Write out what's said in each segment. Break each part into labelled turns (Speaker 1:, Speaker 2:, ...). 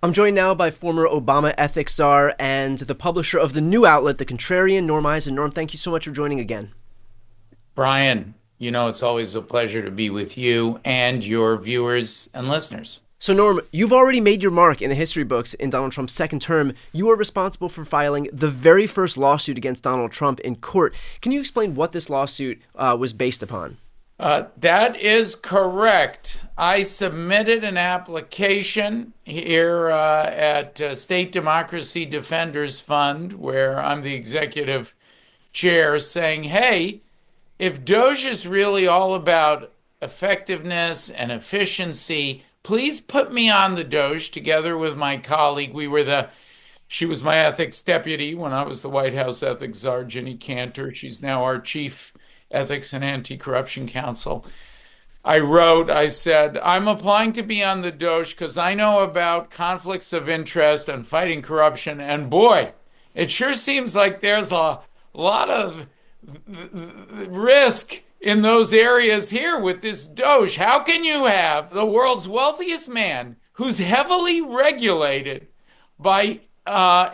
Speaker 1: I'm joined now by former Obama ethics czar and the publisher of the new outlet, The Contrarian, Norm Eisen. Norm, thank you so much for joining again.
Speaker 2: Brian, it's always a pleasure to be with you and your viewers and listeners.
Speaker 1: So, Norm, you've already made your mark in the history books in Donald Trump's second term. You are responsible for filing the very first lawsuit against Donald Trump in court. Can you explain what this lawsuit was based upon?
Speaker 2: That is correct. I submitted an application here at State Democracy Defenders Fund, where I'm the executive chair, saying, hey, if Doge is really all about effectiveness and efficiency, please put me on the Doge together with my colleague. She was my ethics deputy when I was the White House ethics czar, Ginny Cantor. She's now our chief Ethics and Anti-Corruption Counsel. I said, I'm applying to be on the Doge because I know about conflicts of interest and fighting corruption. And boy, it sure seems like there's a lot of risk in those areas here with this Doge. How can you have the world's wealthiest man who's heavily regulated by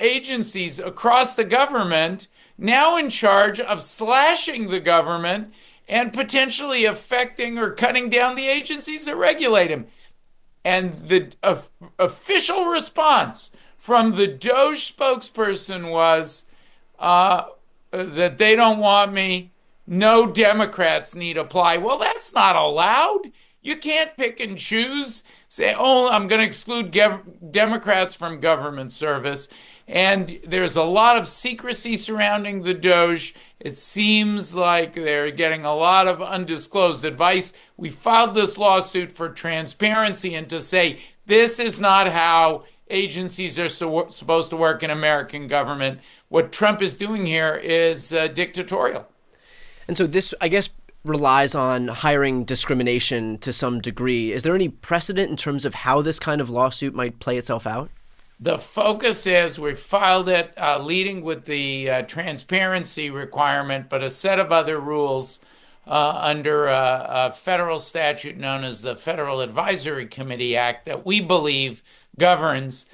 Speaker 2: agencies across the government now in charge of slashing the government and potentially affecting or cutting down the agencies that regulate him? And the official response from the Doge spokesperson was that they don't want me. No Democrats need apply. Well, that's not allowed. You can't pick and choose. Say, oh, I'm going to exclude Democrats from government service. And there's a lot of secrecy surrounding the Doge. It seems like they're getting a lot of undisclosed advice. We filed this lawsuit for transparency and to say this is not how agencies are supposed to work in American government. What Trump is doing here is dictatorial.
Speaker 1: And so this, I guess, relies on hiring discrimination to some degree. Is there any precedent in terms of how this kind of lawsuit might play itself out?
Speaker 2: The focus is we filed it leading with the transparency requirement, but a set of other rules under a federal statute known as the Federal Advisory Committee Act that we believe governs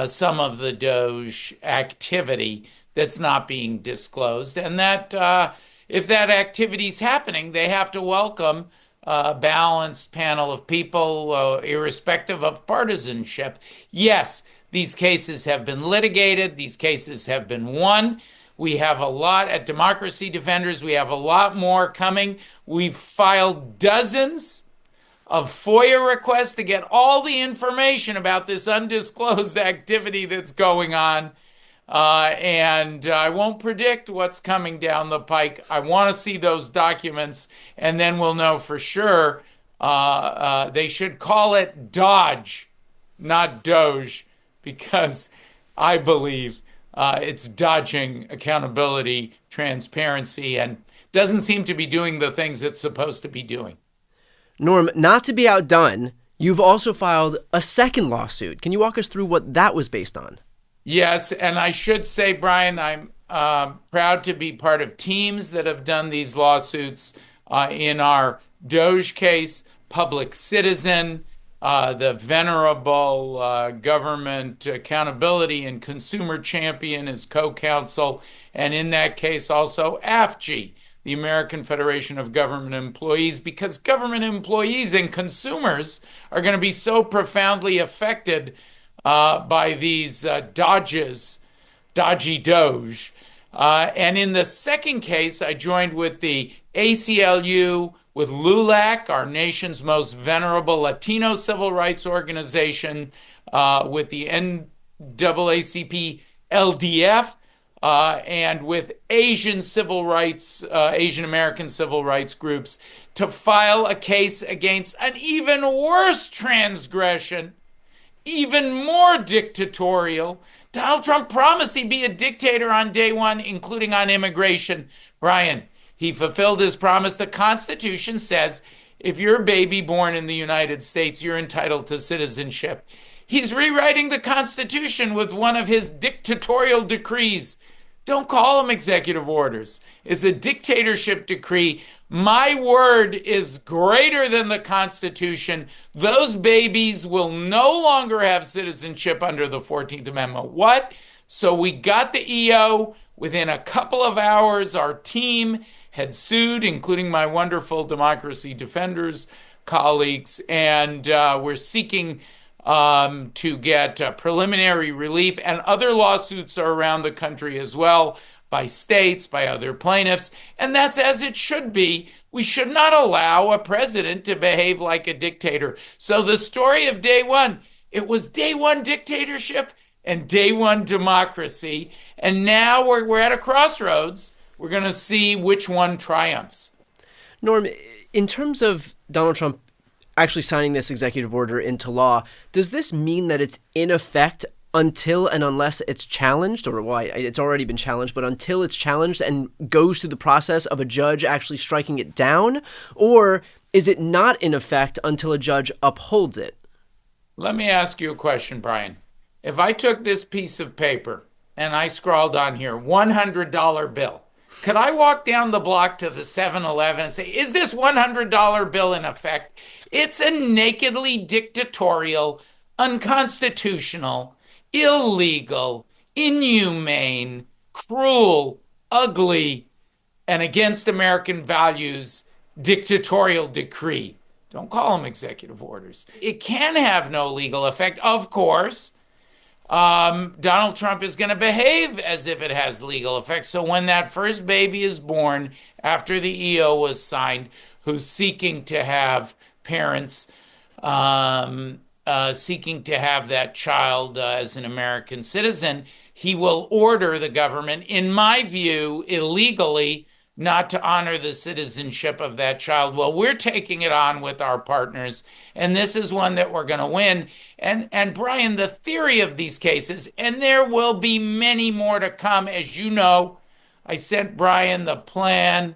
Speaker 2: some of the Doge activity that's not being disclosed. And that if that activity is happening, they have to welcome a balanced panel of people, irrespective of partisanship. Yes, these cases have been litigated. These cases have been won. We have a lot at Democracy Defenders. We have a lot more coming. We've filed dozens of FOIA requests to get all the information about this undisclosed activity that's going on. And I won't predict what's coming down the pike. I want to see those documents, and then we'll know for sure. They should call it Dodge, not Doge, because I believe it's dodging accountability, transparency, and doesn't seem to be doing the things it's supposed to be doing.
Speaker 1: Norm, not to be outdone, you've also filed a second lawsuit. Can you walk us through what that was based on?
Speaker 2: Yes, and I should say, Brian, I'm proud to be part of teams that have done these lawsuits in our Doge case, Public Citizen, the venerable Government Accountability and Consumer Champion as co-counsel, and in that case also AFG, the American Federation of Government Employees, because government employees and consumers are going to be so profoundly affected by these dodgy Doge. And in the second case, I joined with the ACLU, with LULAC, our nation's most venerable Latino civil rights organization, with the NAACP LDF, and with Asian American civil rights groups to file a case against an even worse transgression, even more dictatorial. Donald Trump promised he'd be a dictator on day one, including on immigration. Brian, he fulfilled his promise. The Constitution says if you're a baby born in the United States, you're entitled to citizenship. He's rewriting the Constitution with one of his dictatorial decrees. Don't call them executive orders. It's a dictatorship decree. My word is greater than the Constitution. Those babies will no longer have citizenship under the 14th Amendment. What? So we got the EO. Within a couple of hours, our team had sued, including my wonderful Democracy Defenders colleagues, and we're seeking to get preliminary relief, and other lawsuits are around the country as well, by states, by other plaintiffs, and that's as it should be. We should not allow a president to behave like a dictator. So the story of day one, it was day one dictatorship and day one democracy, and now we're at a crossroads. We're going to see which one triumphs.
Speaker 1: Norm, in terms of Donald Trump actually signing this executive order into law, does this mean that it's in effect until and unless it's challenged, or why it's already been challenged, but until it's challenged and goes through the process of a judge actually striking it down? Or is it not in effect until a judge upholds it?
Speaker 2: Let me ask you a question, Brian. If I took this piece of paper and I scrawled on here, $100 bill, could I walk down the block to the 7-Eleven and say, is this $100 bill in effect? It's a nakedly dictatorial, unconstitutional, illegal, inhumane, cruel, ugly, and against American values dictatorial decree. Don't call them executive orders. It can have no legal effect, of course. Donald Trump is going to behave as if it has legal effect. So when that first baby is born after the EO was signed, who's seeking to have parents seeking to have that child as an American citizen, he will order the government, in my view, illegally, not to honor the citizenship of that child. Well, we're taking it on with our partners, and this is one that we're going to win. And Brian, the theory of these cases, and there will be many more to come, as you know, I sent Brian the plan,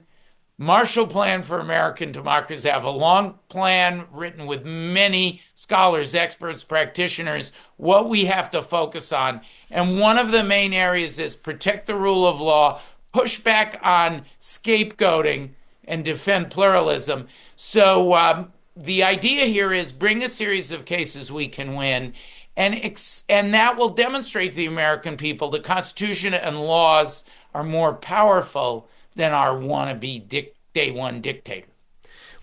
Speaker 2: Marshall Plan for American Democracy. I have a long plan written with many scholars, experts, practitioners, what we have to focus on. And one of the main areas is protect the rule of law, push back on scapegoating, and defend pluralism. So the idea here is bring a series of cases we can win, and that will demonstrate to the American people the Constitution and laws are more powerful than our wannabe day one dictator.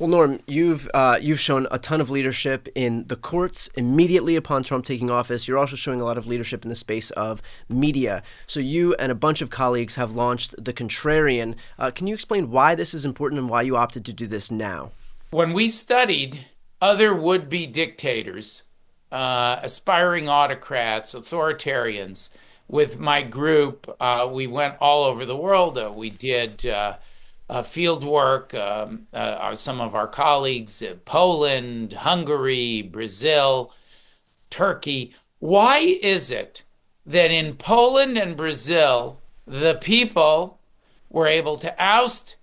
Speaker 1: Well, Norm, you've shown a ton of leadership in the courts immediately upon Trump taking office. You're also showing a lot of leadership in the space of media. So you and a bunch of colleagues have launched the Contrarian. Can you explain why this is important and why you opted to do this now?
Speaker 2: When we studied other would-be dictators, aspiring autocrats, authoritarians, with my group, we went all over the world. We did field work, some of our colleagues, Poland, Hungary, Brazil, Turkey. Why is it that in Poland and Brazil, the people were able to oust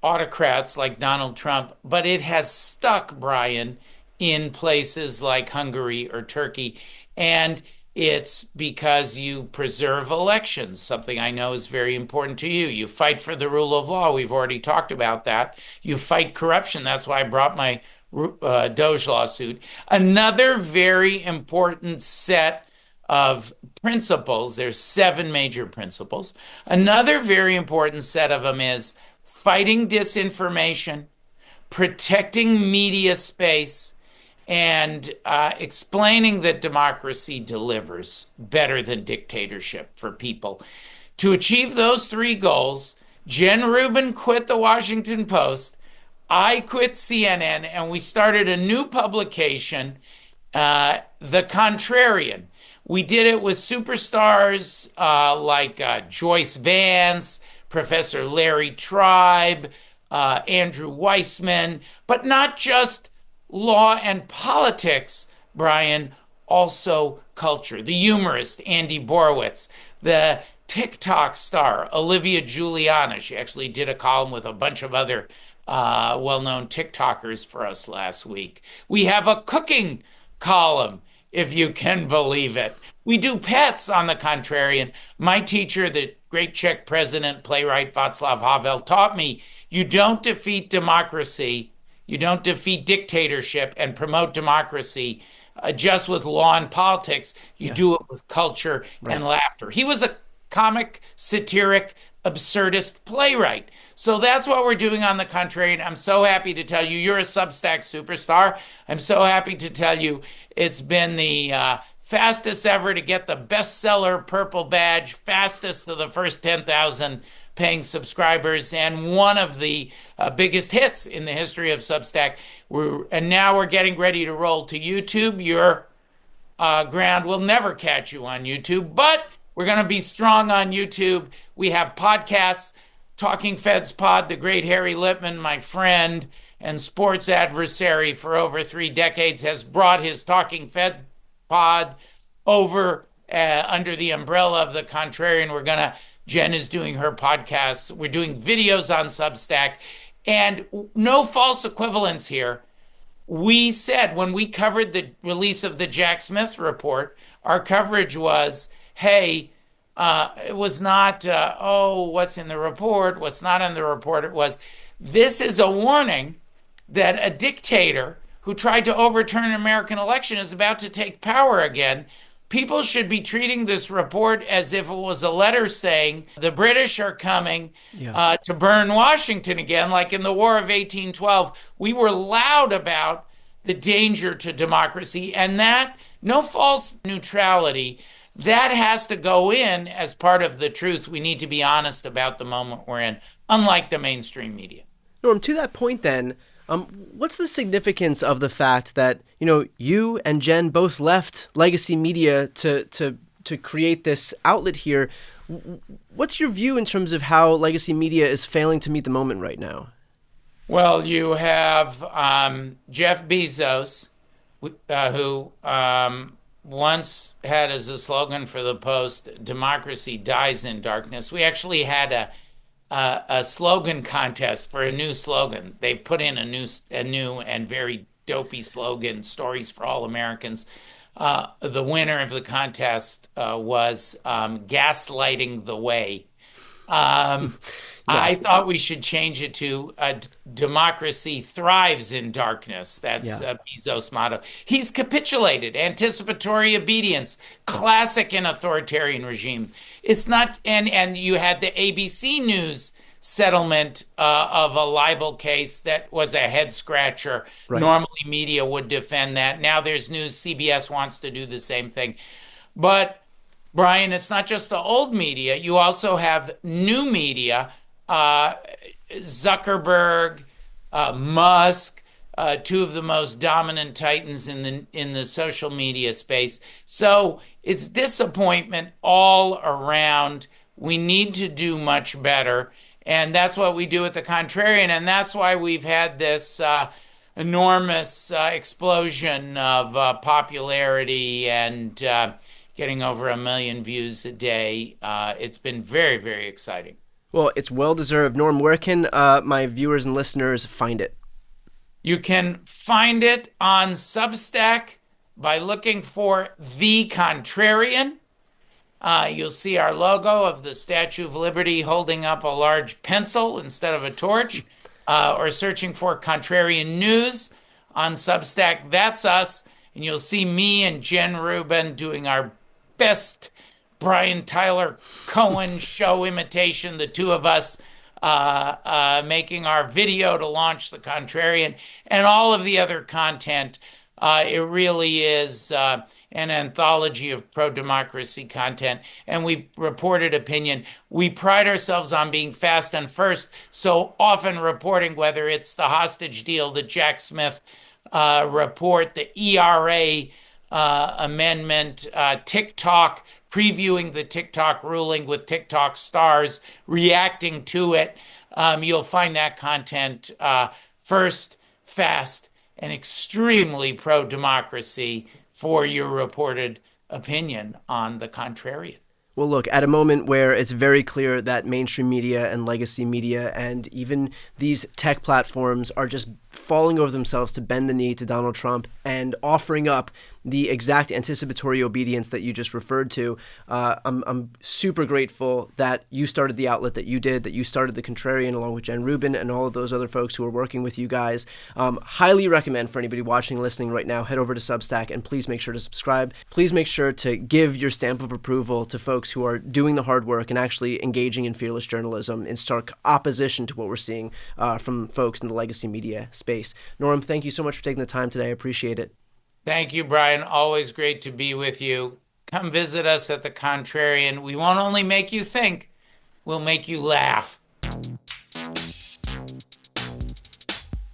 Speaker 2: autocrats like Donald Trump, but it has stuck, Brian, in places like Hungary or Turkey? And it's because you preserve elections, something I know is very important to you. You fight for the rule of law. We've already talked about that. You fight corruption. That's why I brought my Doge lawsuit. Another very important set of principles, there's 7 major principles. Another very important set of them is fighting disinformation, protecting media space, and explaining that democracy delivers better than dictatorship for people. To achieve those 3 goals, Jen Rubin quit the Washington Post, I quit CNN, and we started a new publication, The Contrarian. We did it with superstars like Joyce Vance, Professor Larry Tribe, Andrew Weissman, but not just law and politics, Brian, also culture. The humorist, Andy Borowitz, the TikTok star, Olivia Giuliana. She actually did a column with a bunch of other well-known TikTokers for us last week. We have a cooking column, if you can believe it. We do pets on The Contrarian. My teacher, the great Czech president, playwright Václav Havel taught me, you don't defeat democracy, you don't defeat dictatorship and promote democracy just with law and politics. You do it with culture and laughter. He was a comic, satiric, absurdist playwright. So that's what we're doing on The Contrarian. I'm so happy to tell you, you're a Substack superstar. I'm so happy to tell you it's been the fastest ever to get the bestseller purple badge, fastest to the first 10,000 paying subscribers, and one of the biggest hits in the history of Substack. And now we're getting ready to roll to YouTube. Your ground will never catch you on YouTube, but we're going to be strong on YouTube. We have podcasts, Talking Feds Pod, the great Harry Lippman, my friend and sports adversary for over 3 decades, has brought his Talking Fed Pod over under the umbrella of The Contrarian. Jen is doing her podcasts. We're doing videos on Substack, and no false equivalence here. We said when we covered the release of the Jack Smith report, our coverage was, hey, it was not, what's in the report, what's not in the report. It was, this is a warning that a dictator who tried to overturn an American election is about to take power again. People should be treating this report as if it was a letter saying the British are coming to burn Washington again, like in the War of 1812. We were loud about the danger to democracy, and that, no false neutrality, that has to go in as part of the truth. We need to be honest about the moment we're in, unlike the mainstream media.
Speaker 1: Norm, to that point then, what's the significance of the fact that, you and Jen both left legacy media to create this outlet here? What's your view in terms of how legacy media is failing to meet the moment right now?
Speaker 2: Well, you have Jeff Bezos, who once had as a slogan for the Post, "Democracy dies in darkness." We actually had a slogan contest for a new slogan. They put in a new and very dopey slogan, "Stories for All Americans." The winner of the contest was "Gaslighting the Way." I thought we should change it to "Democracy thrives in darkness." That's Bezos' motto. He's capitulated. Anticipatory obedience, classic in authoritarian regime. It's not, and you had the ABC News settlement of a libel case that was a head scratcher. Right. Normally media would defend that. Now there's news. CBS wants to do the same thing. But Brian, it's not just the old media. You also have new media. Zuckerberg, Musk, two of the most dominant titans in the social media space. So it's disappointment all around. We need to do much better, and that's what we do at The Contrarian, and that's why we've had this enormous explosion of popularity and getting over 1 million views a day. It's been very, very exciting.
Speaker 1: Well, it's well-deserved. Norm, where can my viewers and listeners find it?
Speaker 2: You can find it on Substack by looking for The Contrarian. You'll see our logo of the Statue of Liberty holding up a large pencil instead of a torch, or searching for Contrarian News on Substack. That's us, and you'll see me and Jen Rubin doing our best Brian Tyler Cohen show imitation, the two of us making our video to launch The Contrarian, and all of the other content. It really is an anthology of pro-democracy content, and we reported opinion. We pride ourselves on being fast and first, so often reporting whether it's the hostage deal, the Jack Smith report, the ERA amendment, TikTok, previewing the TikTok ruling with TikTok stars, reacting to it. You'll find that content first, fast, and extremely pro-democracy for your reported opinion on The Contrarian.
Speaker 1: Well, look, at a moment where it's very clear that mainstream media and legacy media and even these tech platforms are just falling over themselves to bend the knee to Donald Trump and offering up the exact anticipatory obedience that you just referred to. I'm super grateful that you started the outlet that you did, that you started the Contrarian along with Jen Rubin and all of those other folks who are working with you guys. Highly recommend for anybody watching and listening right now, head over to Substack and please make sure to subscribe. Please make sure to give your stamp of approval to folks who are doing the hard work and actually engaging in fearless journalism in stark opposition to what we're seeing from folks in the legacy media space. Norm, thank you so much for taking the time today. I appreciate it.
Speaker 2: Thank you, Brian. Always great to be with you. Come visit us at the Contrarian. We won't only make you think, we'll make you laugh.